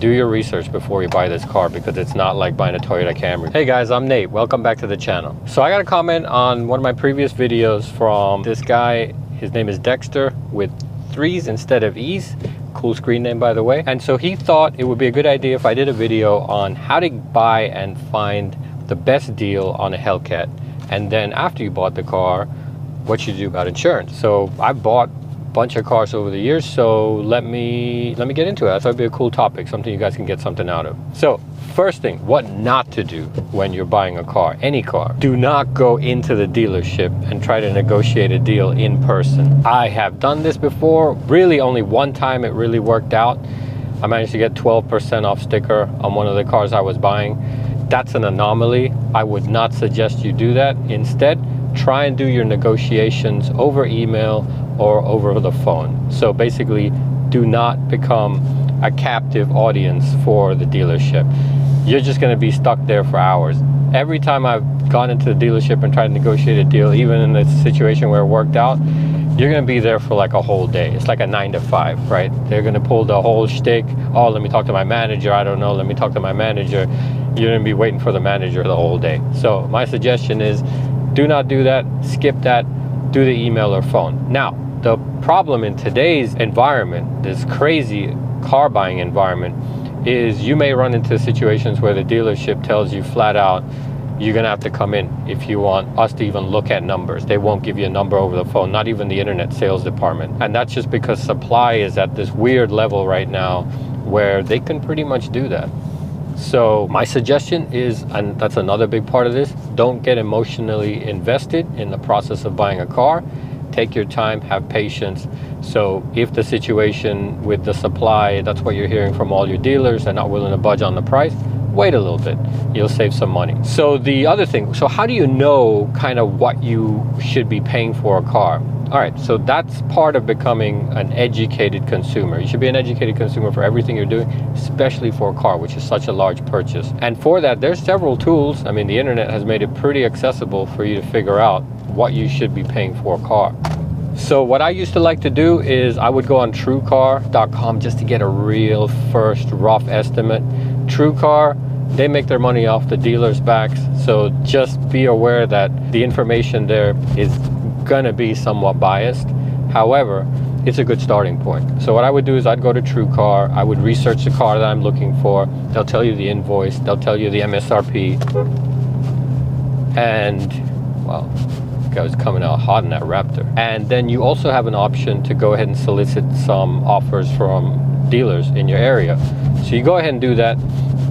do your research before you buy this car, because it's not like buying a Toyota Camry. Hey guys, I'm Nate. Welcome back to the channel. So I got a comment on one of my previous videos from this guy. His name is Dexter with 3s instead of E's. Cool screen name, by the way. And so he thought it would be a good idea if I did a video on how to buy and find the best deal on a Hellcat. And then after you bought the car, what you do about insurance. So I've bought bunch of cars over the years, so let me get into it. I thought it'd be a cool topic, something you guys can get something out of. So first thing, what not to do when you're buying a car, any car. Do not go into the dealership and try to negotiate a deal in person. I have done this before, really only one time it really worked out. I managed to get 12% off sticker on one of the cars I was buying. That's an anomaly. I would not suggest you do that. Instead, try and do your negotiations over email or over the phone. So basically, do not become a captive audience for the dealership. You're just going to be stuck there for hours. Every time I've gone into the dealership and tried to negotiate a deal, even in the situation where it worked out, you're going to be there for like a whole day. It's like a 9 to 5, right? They're going to pull the whole shtick. Oh, let me talk to my manager. I don't know. Let me talk to my manager. You're going to be waiting for the manager the whole day. So my suggestion is, do not do that. Skip that. Do the email or phone. Now, the problem in today's environment, this crazy car buying environment, is you may run into situations where the dealership tells you flat out, you're gonna have to come in if you want us to even look at numbers. They won't give you a number over the phone, not even the internet sales department. And that's just because supply is at this weird level right now where they can pretty much do that. So my suggestion is, and that's another big part of this, don't get emotionally invested in the process of buying a car. Take your time, have patience. So if the situation with the supply, that's what you're hearing from all your dealers, they're not willing to budge on the price, wait a little bit, you'll save some money. So the other thing, so how do you know kind of what you should be paying for a car? All right, so that's part of becoming an educated consumer. You should be an educated consumer for everything you're doing, especially for a car, which is such a large purchase. And for that, there's several tools. I mean, the internet has made it pretty accessible for you to figure out what you should be paying for a car. So what I used to like to do is I would go on Truecar.com just to get a real first rough estimate. Truecar, they make their money off the dealers' backs, so just be aware that the information there is gonna be somewhat biased. However, it's a good starting point. So what I would do is I'd go to Truecar, I would research the car that I'm looking for. They'll tell you the invoice, they'll tell you the MSRP, and well, I was coming out hot in that Raptor. And then you also have an option to go ahead and solicit some offers from dealers in your area. So you go ahead and do that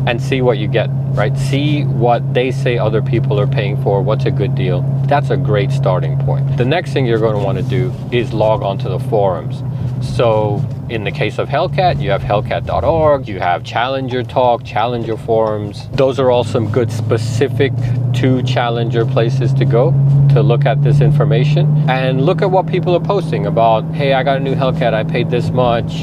and see what you get, right? See what they say other people are paying for, what's a good deal. That's a great starting point. The next thing you're going to want to do is log onto the forums. So in the case of Hellcat, you have hellcat.org, you have Challenger Talk, Challenger forums. Those are all some good specific to Challenger places to go to look at this information and look at what people are posting about, hey, I got a new Hellcat, I paid this much.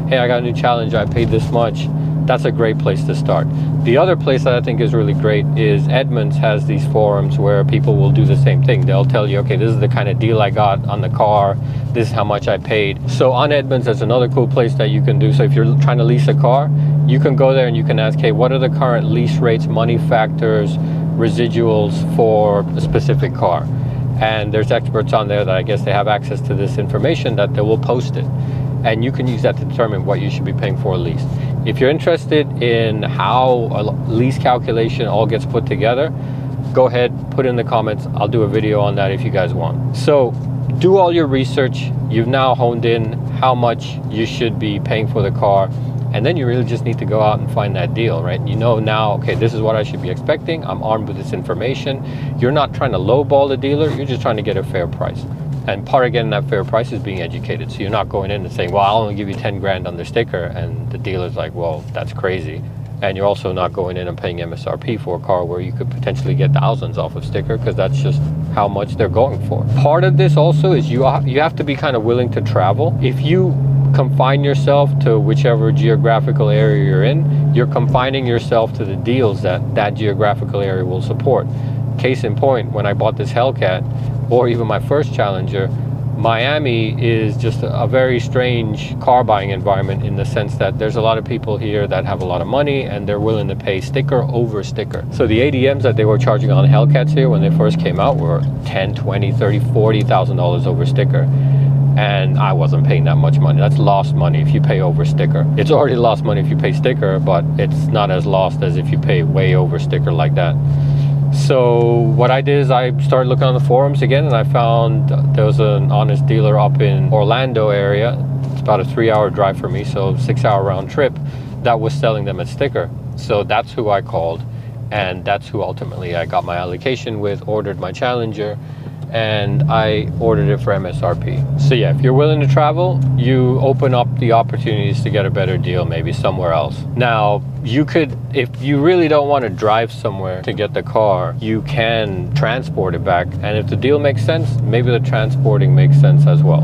Hey, I got a new Challenger, I paid this much. That's a great place to start. The other place that I think is really great is Edmunds has these forums where people will do the same thing. They'll tell you, okay, this is the kind of deal I got on the car. This is how much I paid. So on Edmunds, that's another cool place that you can do. So if you're trying to lease a car, you can go there and you can ask, hey, what are the current lease rates, money factors, residuals for a specific car? And there's experts on there that I guess they have access to this information that they will post it. And you can use that to determine what you should be paying for a lease. If you're interested in how a lease calculation all gets put together, go ahead, put in the comments. I'll do a video on that if you guys want. So do all your research. You've now honed in how much you should be paying for the car. And then you really just need to go out and find that deal, right? You know now, okay, this is what I should be expecting. I'm armed with this information. You're not trying to lowball the dealer. You're just trying to get a fair price. And part of getting that fair price is being educated. So you're not going in and saying, well, I'll only give you 10 grand on the sticker. And the dealer's like, well, that's crazy. And you're also not going in and paying MSRP for a car where you could potentially get thousands off of sticker, because that's just how much they're going for. Part of this also is you have to be kind of willing to travel. If you confine yourself to whichever geographical area you're in, you're confining yourself to the deals that geographical area will support. Case in point, when I bought this Hellcat, or even my first Challenger, Miami is just a very strange car buying environment, in the sense that there's a lot of people here that have a lot of money and they're willing to pay sticker over sticker. So the ADMs that they were charging on Hellcats here when they first came out were $10, $20, $30, $40,000 over sticker. And I wasn't paying that much money. That's lost money if you pay over sticker. It's already lost money if you pay sticker, but it's not as lost as if you pay way over sticker like that. So what I did is I started looking on the forums again, and I found there was an honest dealer up in Orlando area. It's about a 3-hour drive for me, so 6-hour round trip, that was selling them a sticker. So that's who I called, and that's who ultimately I got my allocation with, ordered my Challenger, and I ordered it for MSRP. So yeah, if you're willing to travel, you open up the opportunities to get a better deal maybe somewhere else. Now, you could, if you really don't want to drive somewhere to get the car, you can transport it back. And if the deal makes sense, maybe the transporting makes sense as well,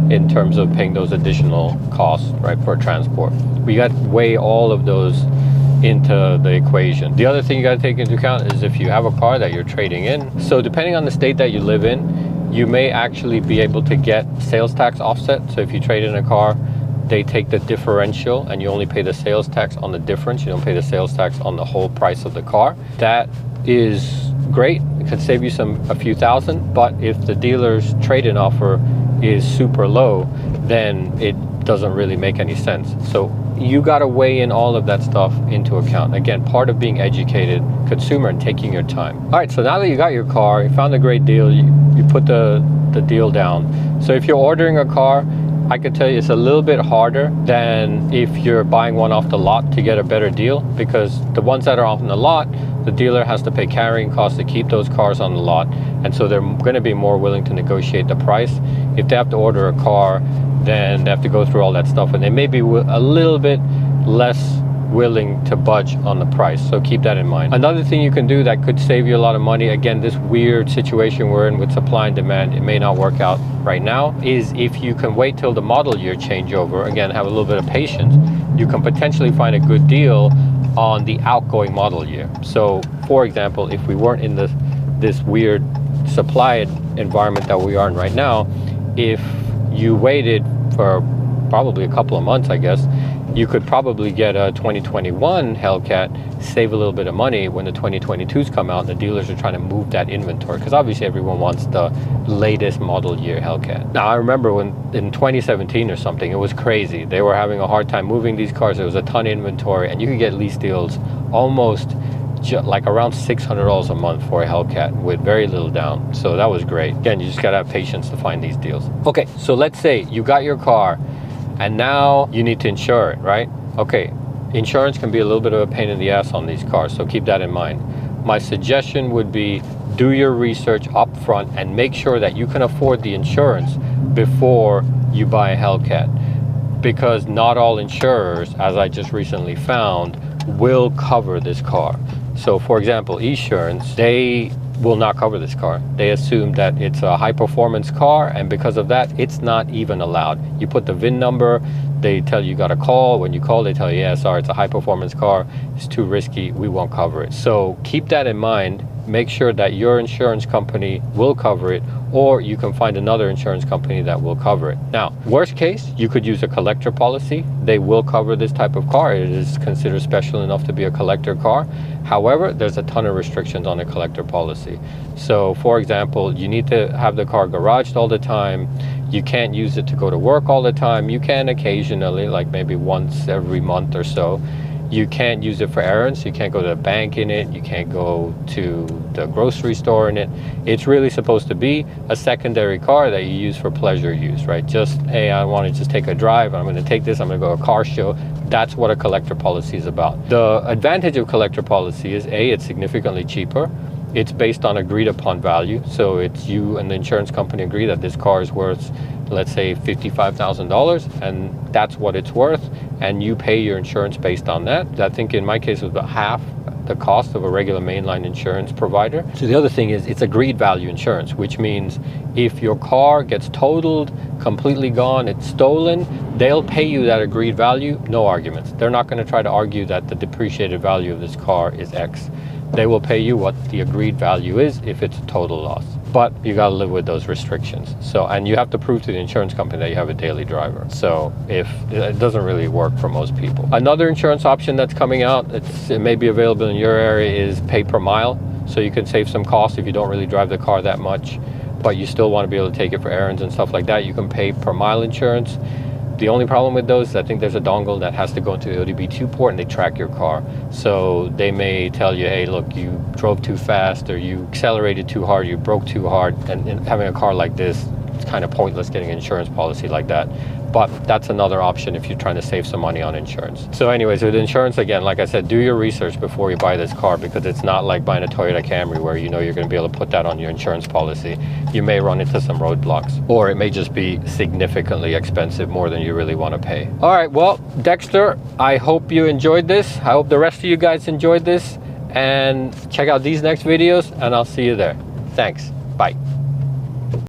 in terms of paying those additional costs, right, for transport. We got to weigh all of those into the equation. The other thing you got to take into account is if you have a car that you're trading in. So depending on the state that you live in, you may actually be able to get sales tax offset. So if you trade in a car, they take the differential and you only pay the sales tax on the difference. You don't pay the sales tax on the whole price of the car. That is great. It could save you a few thousand, but if the dealer's trade-in offer is super low, then it doesn't really make any sense. So you got to weigh in all of that stuff into account. Again, part of being educated consumer and taking your time. All right, so now that you got your car, you found a great deal, you put the deal down. So if you're ordering a car, I could tell you it's a little bit harder than if you're buying one off the lot to get a better deal, because the ones that are off the lot, the dealer has to pay carrying costs to keep those cars on the lot, and so they're going to be more willing to negotiate the price. If they have to order a car, then they have to go through all that stuff, and they may be a little bit less willing to budge on the price, so keep that in mind. Another thing you can do that could save you a lot of money, again, this weird situation we're in with supply and demand, it may not work out right now, is if you can wait till the model year changeover, again, have a little bit of patience, you can potentially find a good deal on the outgoing model year. So for example, if we weren't in this weird supply environment that we are in right now, if you waited for probably a couple of months, I guess, you could probably get a 2021 Hellcat, save a little bit of money when the 2022s come out and the dealers are trying to move that inventory, because obviously everyone wants the latest model year Hellcat. Now I remember when in 2017 or something, it was crazy. They were having a hard time moving these cars. There was a ton of inventory, and you could get lease deals almost like around $600 a month for a Hellcat with very little down. So that was great. Again, you just gotta have patience to find these deals. Okay, so let's say you got your car and now you need to insure it, right? Okay, insurance can be a little bit of a pain in the ass on these cars, so keep that in mind. My suggestion would be do your research up front and make sure that you can afford the insurance before you buy a Hellcat, because not all insurers, as I just recently found, will cover this car. So for example, Insurance, they will not cover this car. They assume that it's a high performance car, and because of that, it's not even allowed. You put the VIN number, they tell you got to call. When you call, they tell you, yeah, sorry, it's a high performance car, it's too risky, we won't cover it. So keep that in mind. Make sure that your insurance company will cover it, or you can find another insurance company that will cover it. Now, worst case, you could use a collector policy. They will cover this type of car. It is considered special enough to be a collector car. However, there's a ton of restrictions on a collector policy. So for example, you need to have the car garaged all the time. You can't use it to go to work all the time. You can occasionally, like maybe once every month or so. You can't use it for errands. You can't go to the bank in it. You can't go to the grocery store in it. It's really supposed to be a secondary car that you use for pleasure use, right? Just, hey, I want to just take a drive. I'm going to take this. I'm going to go to a car show. That's what a collector policy is about. The advantage of collector policy is A, it's significantly cheaper. It's based on agreed upon value. So it's you and the insurance company agree that this car is worth, let's say, $55,000, and that's what it's worth, and you pay your insurance based on that. I think in my case it was about half the cost of a regular mainline insurance provider. So the other thing is it's agreed value insurance, which means if your car gets totaled, completely gone, it's stolen, they'll pay you that agreed value, no arguments. They're not going to try to argue that the depreciated value of this car is X. They will pay you what the agreed value is if it's a total loss. but you got to live with those restrictions. So, and you have to prove to the insurance company that you have a daily driver. So if it doesn't really work for most people. Another insurance option that's coming out, it may be available in your area, is pay per mile. So you can save some costs if you don't really drive the car that much, but you still want to be able to take it for errands and stuff like that. You can pay per mile insurance. The only problem with those is I think there's a dongle that has to go into the OBD2 port and they track your car. So they may tell you, hey, look, you drove too fast, or you accelerated too hard, you broke too hard. And having a car like this, it's kind of pointless getting an insurance policy like that. But that's another option if you're trying to save some money on insurance. So anyways, with insurance, again, like I said, do your research before you buy this car, because it's not like buying a Toyota Camry where you know you're going to be able to put that on your insurance policy. You may run into some roadblocks, or it may just be significantly expensive, more than you really want to pay. All right, well, Dexter, I hope you enjoyed this. I hope the rest of you guys enjoyed this, and check out these next videos, and I'll see you there. Thanks. Bye.